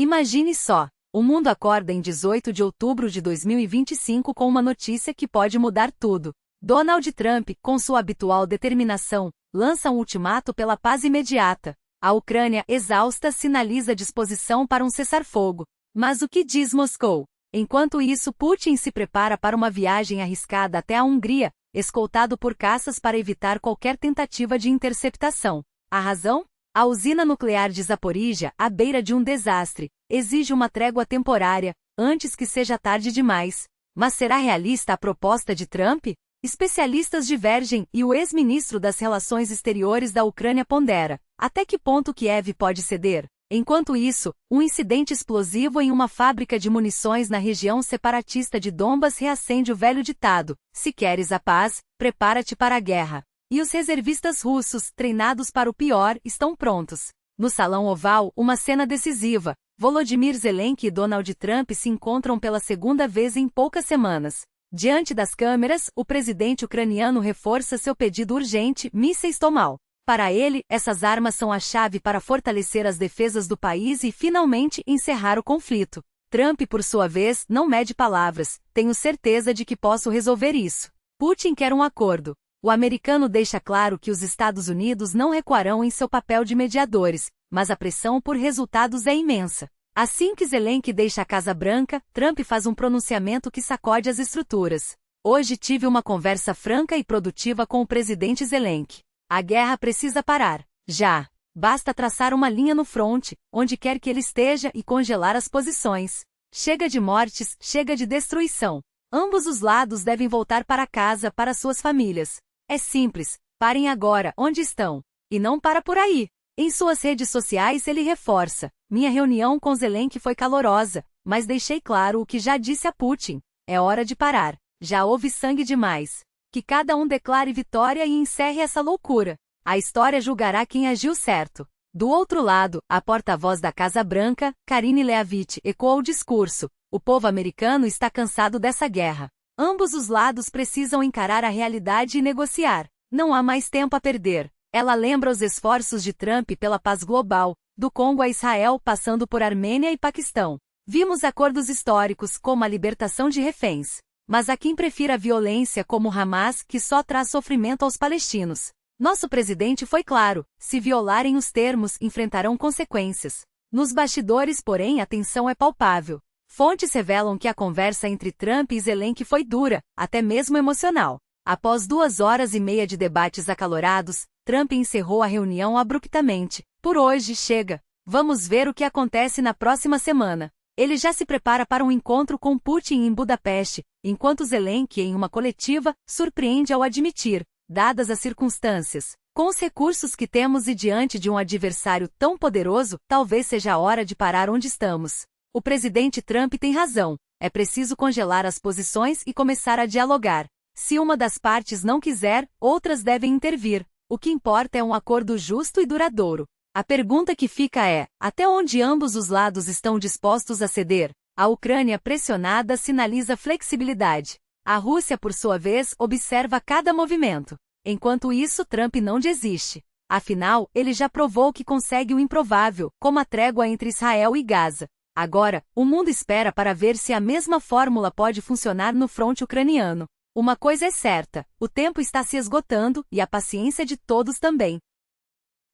Imagine só, o mundo acorda em 18 de outubro de 2025 com uma notícia que pode mudar tudo. Donald Trump, com sua habitual determinação, lança um ultimato pela paz imediata. A Ucrânia, exausta, sinaliza disposição para um cessar-fogo. Mas o que diz Moscou? Enquanto isso, Putin se prepara para uma viagem arriscada até a Hungria, escoltado por caças para evitar qualquer tentativa de interceptação. A razão? A usina nuclear de Zaporizhia, à beira de um desastre, exige uma trégua temporária, antes que seja tarde demais. Mas será realista a proposta de Trump? Especialistas divergem e o ex-ministro das Relações Exteriores da Ucrânia pondera: até que ponto Kiev pode ceder? Enquanto isso, um incidente explosivo em uma fábrica de munições na região separatista de Donbas reacende o velho ditado: se queres a paz, prepara-te para a guerra. E os reservistas russos, treinados para o pior, estão prontos. No Salão Oval, uma cena decisiva. Volodymyr Zelensky e Donald Trump se encontram pela segunda vez em poucas semanas. Diante das câmeras, o presidente ucraniano reforça seu pedido urgente: mísseis Tomahawk. Para ele, essas armas são a chave para fortalecer as defesas do país e, finalmente, encerrar o conflito. Trump, por sua vez, não mede palavras: tenho certeza de que posso resolver isso. Putin quer um acordo. O americano deixa claro que os Estados Unidos não recuarão em seu papel de mediadores, mas a pressão por resultados é imensa. Assim que Zelensky deixa a Casa Branca, Trump faz um pronunciamento que sacode as estruturas. Hoje tive uma conversa franca e produtiva com o presidente Zelensky. A guerra precisa parar. Já. Basta traçar uma linha no fronte, onde quer que ele esteja, e congelar as posições. Chega de mortes, chega de destruição. Ambos os lados devem voltar para casa, para suas famílias. É simples, parem agora, onde estão. E não para por aí. Em suas redes sociais ele reforça: minha reunião com Zelensky foi calorosa, mas deixei claro o que já disse a Putin: é hora de parar. Já houve sangue demais. Que cada um declare vitória e encerre essa loucura. A história julgará quem agiu certo. Do outro lado, a porta-voz da Casa Branca, Karine Leavitt, ecoou o discurso: o povo americano está cansado dessa guerra. Ambos os lados precisam encarar a realidade e negociar. Não há mais tempo a perder. Ela lembra os esforços de Trump pela paz global, do Congo a Israel passando por Armênia e Paquistão. Vimos acordos históricos como a libertação de reféns. Mas há quem prefira a violência como Hamas, que só traz sofrimento aos palestinos. Nosso presidente foi claro: se violarem os termos, enfrentarão consequências. Nos bastidores, porém, a tensão é palpável. Fontes revelam que a conversa entre Trump e Zelensky foi dura, até mesmo emocional. Após 2 horas e meia de debates acalorados, Trump encerrou a reunião abruptamente: por hoje chega. Vamos ver o que acontece na próxima semana. Ele já se prepara para um encontro com Putin em Budapeste, enquanto Zelensky, em uma coletiva, surpreende ao admitir: dadas as circunstâncias, com os recursos que temos e diante de um adversário tão poderoso, talvez seja a hora de parar onde estamos. O presidente Trump tem razão. É preciso congelar as posições e começar a dialogar. Se uma das partes não quiser, outras devem intervir. O que importa é um acordo justo e duradouro. A pergunta que fica é: até onde ambos os lados estão dispostos a ceder? A Ucrânia, pressionada, sinaliza flexibilidade. A Rússia, por sua vez, observa cada movimento. Enquanto isso, Trump não desiste. Afinal, ele já provou que consegue o improvável, como a trégua entre Israel e Gaza. Agora, o mundo espera para ver se a mesma fórmula pode funcionar no fronte ucraniano. Uma coisa é certa: o tempo está se esgotando, e a paciência de todos também.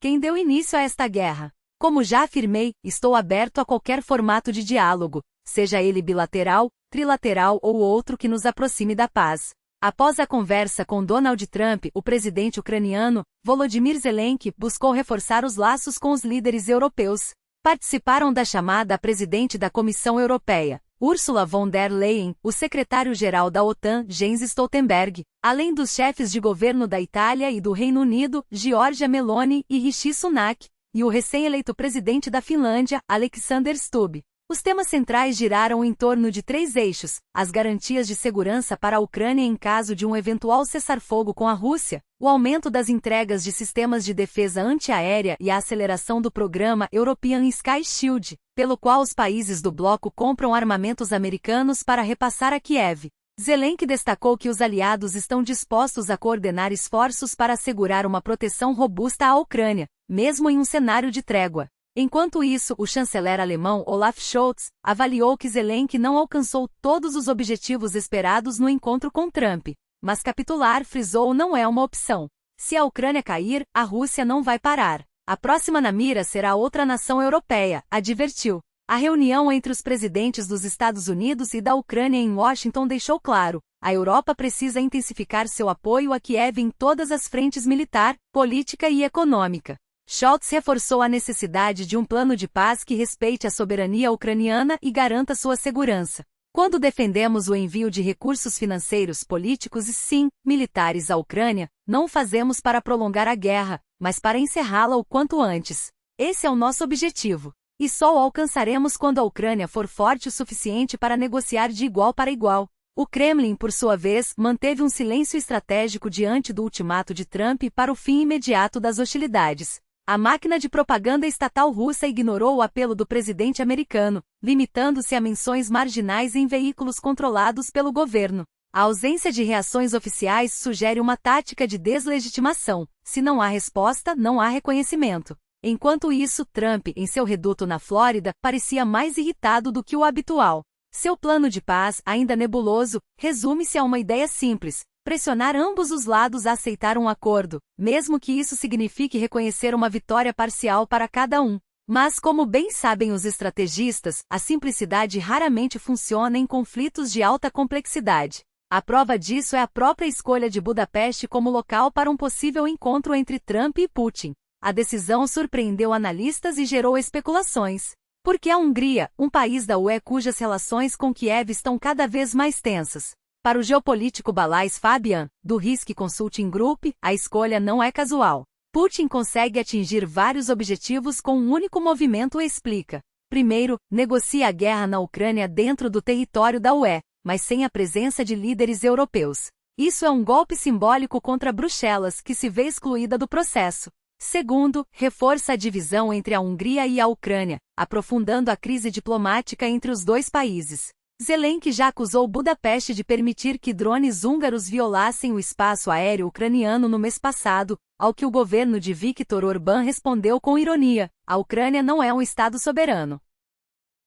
Quem deu início a esta guerra? Como já afirmei, estou aberto a qualquer formato de diálogo, seja ele bilateral, trilateral ou outro que nos aproxime da paz. Após a conversa com Donald Trump, o presidente ucraniano, Volodymyr Zelensky, buscou reforçar os laços com os líderes europeus. Participaram da chamada a presidente da Comissão Europeia, Ursula von der Leyen, o secretário-geral da OTAN, Jens Stoltenberg, além dos chefes de governo da Itália e do Reino Unido, Giorgia Meloni e Rishi Sunak, e o recém-eleito presidente da Finlândia, Alexander Stubb. Os temas centrais giraram em torno de 3 eixos: as garantias de segurança para a Ucrânia em caso de um eventual cessar-fogo com a Rússia, o aumento das entregas de sistemas de defesa antiaérea e a aceleração do programa European Sky Shield, pelo qual os países do bloco compram armamentos americanos para repassar a Kiev. Zelensky destacou que os aliados estão dispostos a coordenar esforços para assegurar uma proteção robusta à Ucrânia, mesmo em um cenário de trégua. Enquanto isso, o chanceler alemão Olaf Scholz avaliou que Zelensky não alcançou todos os objetivos esperados no encontro com Trump, mas capitular, frisou, não é uma opção. Se a Ucrânia cair, a Rússia não vai parar. A próxima na mira será outra nação europeia, advertiu. A reunião entre os presidentes dos Estados Unidos e da Ucrânia em Washington deixou claro: a Europa precisa intensificar seu apoio a Kiev em todas as frentes militar, política e econômica. Scholz reforçou a necessidade de um plano de paz que respeite a soberania ucraniana e garanta sua segurança. Quando defendemos o envio de recursos financeiros, políticos e, sim, militares à Ucrânia, não o fazemos para prolongar a guerra, mas para encerrá-la o quanto antes. Esse é o nosso objetivo. E só o alcançaremos quando a Ucrânia for forte o suficiente para negociar de igual para igual. O Kremlin, por sua vez, manteve um silêncio estratégico diante do ultimato de Trump para o fim imediato das hostilidades. A máquina de propaganda estatal russa ignorou o apelo do presidente americano, limitando-se a menções marginais em veículos controlados pelo governo. A ausência de reações oficiais sugere uma tática de deslegitimação. Se não há resposta, não há reconhecimento. Enquanto isso, Trump, em seu reduto na Flórida, parecia mais irritado do que o habitual. Seu plano de paz, ainda nebuloso, resume-se a uma ideia simples: pressionar ambos os lados a aceitar um acordo, mesmo que isso signifique reconhecer uma vitória parcial para cada um. Mas, como bem sabem os estrategistas, a simplicidade raramente funciona em conflitos de alta complexidade. A prova disso é a própria escolha de Budapeste como local para um possível encontro entre Trump e Putin. A decisão surpreendeu analistas e gerou especulações. Por que a Hungria, um país da UE cujas relações com Kiev estão cada vez mais tensas? Para o geopolítico Balázs Fabian, do Risk Consulting Group, a escolha não é casual. Putin consegue atingir vários objetivos com um único movimento, explica. Primeiro, negocia a guerra na Ucrânia dentro do território da UE, mas sem a presença de líderes europeus. Isso é um golpe simbólico contra Bruxelas, que se vê excluída do processo. Segundo, reforça a divisão entre a Hungria e a Ucrânia, aprofundando a crise diplomática entre os dois países. Zelensky já acusou Budapeste de permitir que drones húngaros violassem o espaço aéreo ucraniano no mês passado, ao que o governo de Viktor Orbán respondeu com ironia: a Ucrânia não é um estado soberano.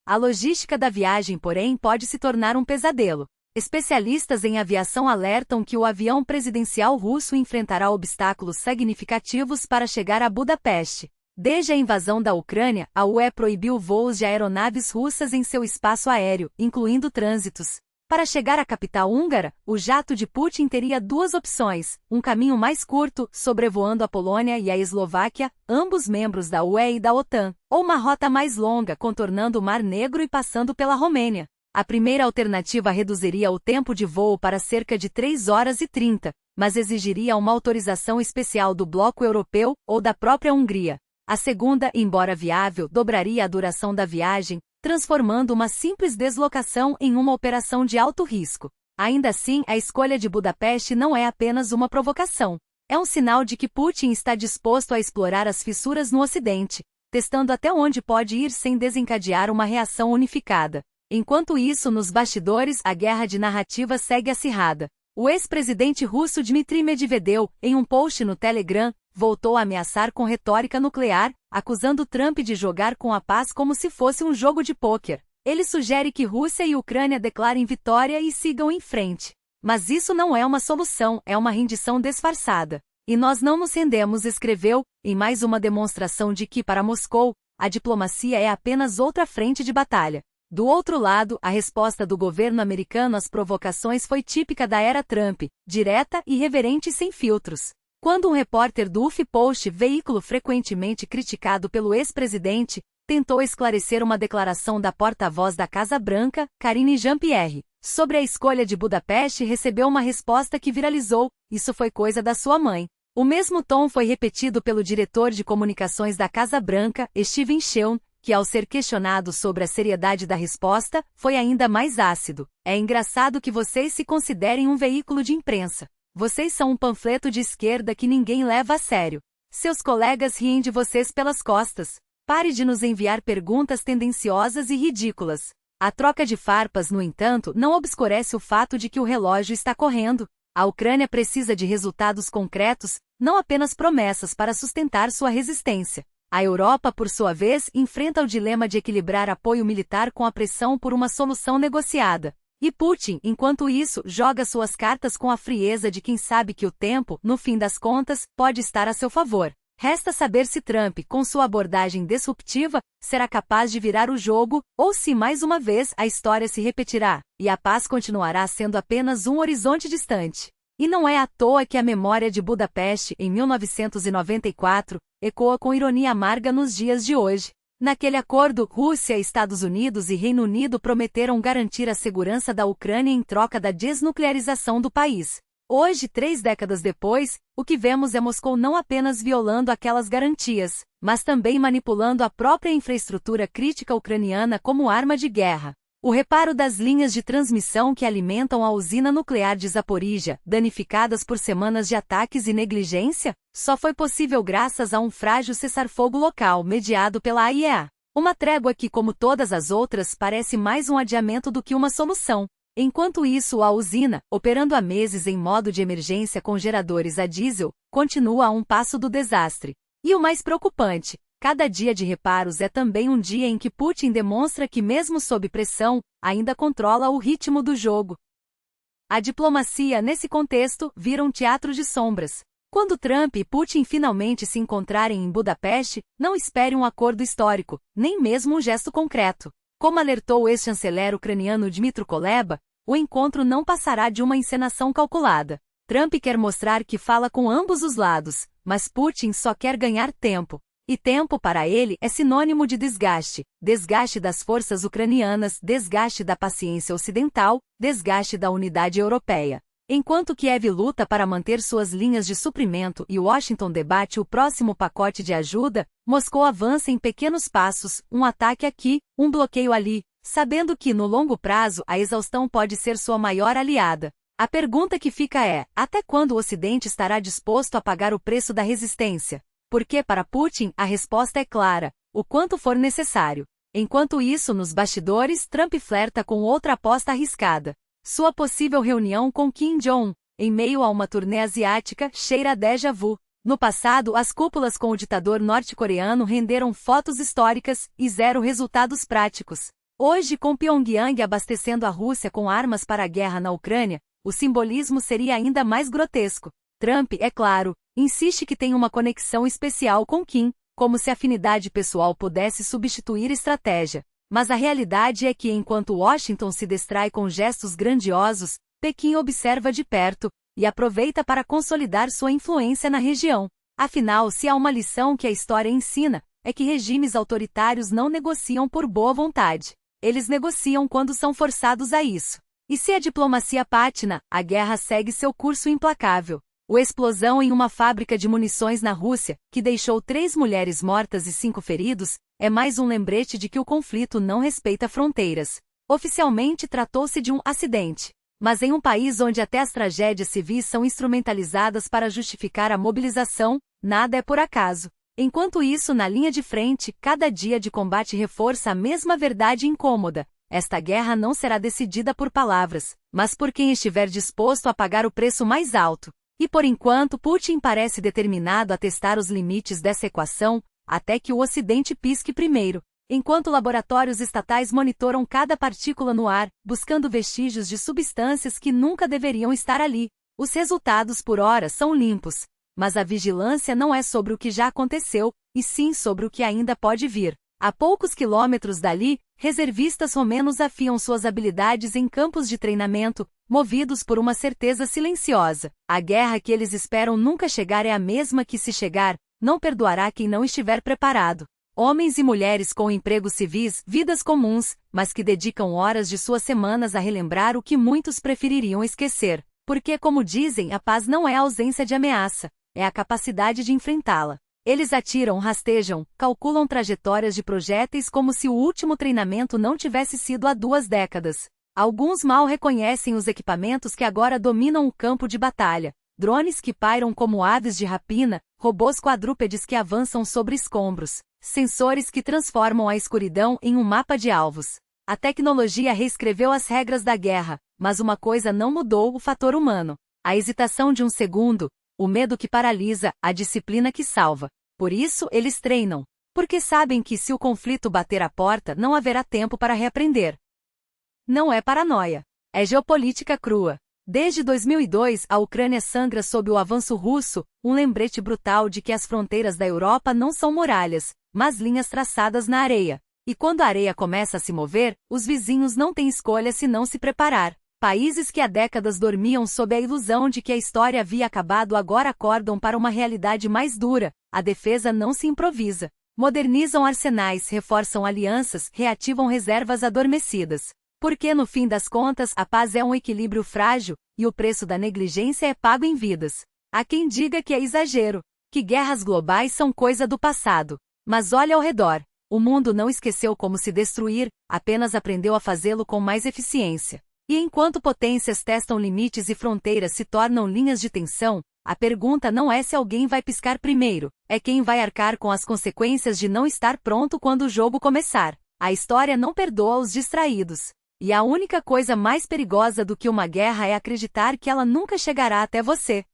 A logística da viagem, porém, pode se tornar um pesadelo. Especialistas em aviação alertam que o avião presidencial russo enfrentará obstáculos significativos para chegar a Budapeste. Desde a invasão da Ucrânia, a UE proibiu voos de aeronaves russas em seu espaço aéreo, incluindo trânsitos. Para chegar à capital húngara, o jato de Putin teria duas opções: um caminho mais curto, sobrevoando a Polônia e a Eslováquia, ambos membros da UE e da OTAN, ou uma rota mais longa, contornando o Mar Negro e passando pela Romênia. A primeira alternativa reduziria o tempo de voo para cerca de 3 horas e 30, mas exigiria uma autorização especial do bloco europeu ou da própria Hungria. A segunda, embora viável, dobraria a duração da viagem, transformando uma simples deslocação em uma operação de alto risco. Ainda assim, a escolha de Budapeste não é apenas uma provocação. É um sinal de que Putin está disposto a explorar as fissuras no Ocidente, testando até onde pode ir sem desencadear uma reação unificada. Enquanto isso, nos bastidores, a guerra de narrativa segue acirrada. O ex-presidente russo Dmitry Medvedev, em um post no Telegram, voltou a ameaçar com retórica nuclear, acusando Trump de jogar com a paz como se fosse um jogo de pôquer. Ele sugere que Rússia e Ucrânia declarem vitória e sigam em frente. Mas isso não é uma solução, é uma rendição disfarçada. E nós não nos rendemos, escreveu, em mais uma demonstração de que, para Moscou, a diplomacia é apenas outra frente de batalha. Do outro lado, a resposta do governo americano às provocações foi típica da era Trump, direta, irreverente e sem filtros. Quando um repórter do HuffPost, veículo frequentemente criticado pelo ex-presidente, tentou esclarecer uma declaração da porta-voz da Casa Branca, Karine Jean-Pierre, sobre a escolha de Budapeste, recebeu uma resposta que viralizou: isso foi coisa da sua mãe. O mesmo tom foi repetido pelo diretor de comunicações da Casa Branca, Steven Sheun, que, ao ser questionado sobre a seriedade da resposta, foi ainda mais ácido. É engraçado que vocês se considerem um veículo de imprensa. Vocês são um panfleto de esquerda que ninguém leva a sério. Seus colegas riem de vocês pelas costas. Pare de nos enviar perguntas tendenciosas e ridículas. A troca de farpas, no entanto, não obscurece o fato de que o relógio está correndo. A Ucrânia precisa de resultados concretos, não apenas promessas para sustentar sua resistência. A Europa, por sua vez, enfrenta o dilema de equilibrar apoio militar com a pressão por uma solução negociada. E Putin, enquanto isso, joga suas cartas com a frieza de quem sabe que o tempo, no fim das contas, pode estar a seu favor. Resta saber se Trump, com sua abordagem disruptiva, será capaz de virar o jogo, ou se mais uma vez a história se repetirá, e a paz continuará sendo apenas um horizonte distante. E não é à toa que a memória de Budapeste, em 1994, ecoa com ironia amarga nos dias de hoje. Naquele acordo, Rússia, Estados Unidos e Reino Unido prometeram garantir a segurança da Ucrânia em troca da desnuclearização do país. Hoje, 3 décadas depois, o que vemos é Moscou não apenas violando aquelas garantias, mas também manipulando a própria infraestrutura crítica ucraniana como arma de guerra. O reparo das linhas de transmissão que alimentam a usina nuclear de Zaporizhia, danificadas por semanas de ataques e negligência, só foi possível graças a um frágil cessar-fogo local mediado pela AIEA. Uma trégua que, como todas as outras, parece mais um adiamento do que uma solução. Enquanto isso, a usina, operando há meses em modo de emergência com geradores a diesel, continua a um passo do desastre. E o mais preocupante, cada dia de reparos é também um dia em que Putin demonstra que, mesmo sob pressão, ainda controla o ritmo do jogo. A diplomacia, nesse contexto, vira um teatro de sombras. Quando Trump e Putin finalmente se encontrarem em Budapeste, não espere um acordo histórico, nem mesmo um gesto concreto. Como alertou o ex-chanceler ucraniano Dmytro Kuleba, o encontro não passará de uma encenação calculada. Trump quer mostrar que fala com ambos os lados, mas Putin só quer ganhar tempo. E tempo para ele é sinônimo de desgaste. Desgaste das forças ucranianas, desgaste da paciência ocidental, desgaste da unidade europeia. Enquanto Kiev luta para manter suas linhas de suprimento e Washington debate o próximo pacote de ajuda, Moscou avança em pequenos passos, um ataque aqui, um bloqueio ali, sabendo que, no longo prazo, a exaustão pode ser sua maior aliada. A pergunta que fica é, até quando o Ocidente estará disposto a pagar o preço da resistência? Porque, para Putin, a resposta é clara, o quanto for necessário. Enquanto isso, nos bastidores, Trump flerta com outra aposta arriscada. Sua possível reunião com Kim Jong-un, em meio a uma turnê asiática, cheira a déjà vu. No passado, as cúpulas com o ditador norte-coreano renderam fotos históricas e 0 resultados práticos. Hoje, com Pyongyang abastecendo a Rússia com armas para a guerra na Ucrânia, o simbolismo seria ainda mais grotesco. Trump, é claro, insiste que tem uma conexão especial com Kim, como se afinidade pessoal pudesse substituir estratégia. Mas a realidade é que enquanto Washington se distrai com gestos grandiosos, Pequim observa de perto e aproveita para consolidar sua influência na região. Afinal, se há uma lição que a história ensina, é que regimes autoritários não negociam por boa vontade. Eles negociam quando são forçados a isso. E se a diplomacia pátina, a guerra segue seu curso implacável. A explosão em uma fábrica de munições na Rússia, que deixou 3 mulheres mortas e 5 feridos, é mais um lembrete de que o conflito não respeita fronteiras. Oficialmente tratou-se de um acidente. Mas em um país onde até as tragédias civis são instrumentalizadas para justificar a mobilização, nada é por acaso. Enquanto isso, na linha de frente, cada dia de combate reforça a mesma verdade incômoda. Esta guerra não será decidida por palavras, mas por quem estiver disposto a pagar o preço mais alto. E por enquanto, Putin parece determinado a testar os limites dessa equação, até que o Ocidente pisque primeiro. Enquanto laboratórios estatais monitoram cada partícula no ar, buscando vestígios de substâncias que nunca deveriam estar ali. Os resultados por hora são limpos, mas a vigilância não é sobre o que já aconteceu, e sim sobre o que ainda pode vir. A poucos quilômetros dali, reservistas romenos afiam suas habilidades em campos de treinamento, movidos por uma certeza silenciosa. A guerra que eles esperam nunca chegar é a mesma que, se chegar, não perdoará quem não estiver preparado. Homens e mulheres com empregos civis, vidas comuns, mas que dedicam horas de suas semanas a relembrar o que muitos prefeririam esquecer. Porque, como dizem, a paz não é a ausência de ameaça, é a capacidade de enfrentá-la. Eles atiram, rastejam, calculam trajetórias de projéteis como se o último treinamento não tivesse sido há 2 décadas. Alguns mal reconhecem os equipamentos que agora dominam o campo de batalha. Drones que pairam como aves de rapina, robôs quadrúpedes que avançam sobre escombros, sensores que transformam a escuridão em um mapa de alvos. A tecnologia reescreveu as regras da guerra, mas uma coisa não mudou: o fator humano. A hesitação de um segundo, o medo que paralisa, a disciplina que salva. Por isso, eles treinam. Porque sabem que se o conflito bater a porta, não haverá tempo para reaprender. Não é paranoia. É geopolítica crua. Desde 2002, a Ucrânia sangra sob o avanço russo, um lembrete brutal de que as fronteiras da Europa não são muralhas, mas linhas traçadas na areia. E quando a areia começa a se mover, os vizinhos não têm escolha senão se preparar. Países que há décadas dormiam sob a ilusão de que a história havia acabado agora acordam para uma realidade mais dura. A defesa não se improvisa. Modernizam arsenais, reforçam alianças, reativam reservas adormecidas. Porque no fim das contas, a paz é um equilíbrio frágil, e o preço da negligência é pago em vidas. Há quem diga que é exagero, que guerras globais são coisa do passado. Mas olha ao redor. O mundo não esqueceu como se destruir, apenas aprendeu a fazê-lo com mais eficiência. E enquanto potências testam limites e fronteiras se tornam linhas de tensão, a pergunta não é se alguém vai piscar primeiro, é quem vai arcar com as consequências de não estar pronto quando o jogo começar. A história não perdoa os distraídos. E a única coisa mais perigosa do que uma guerra é acreditar que ela nunca chegará até você.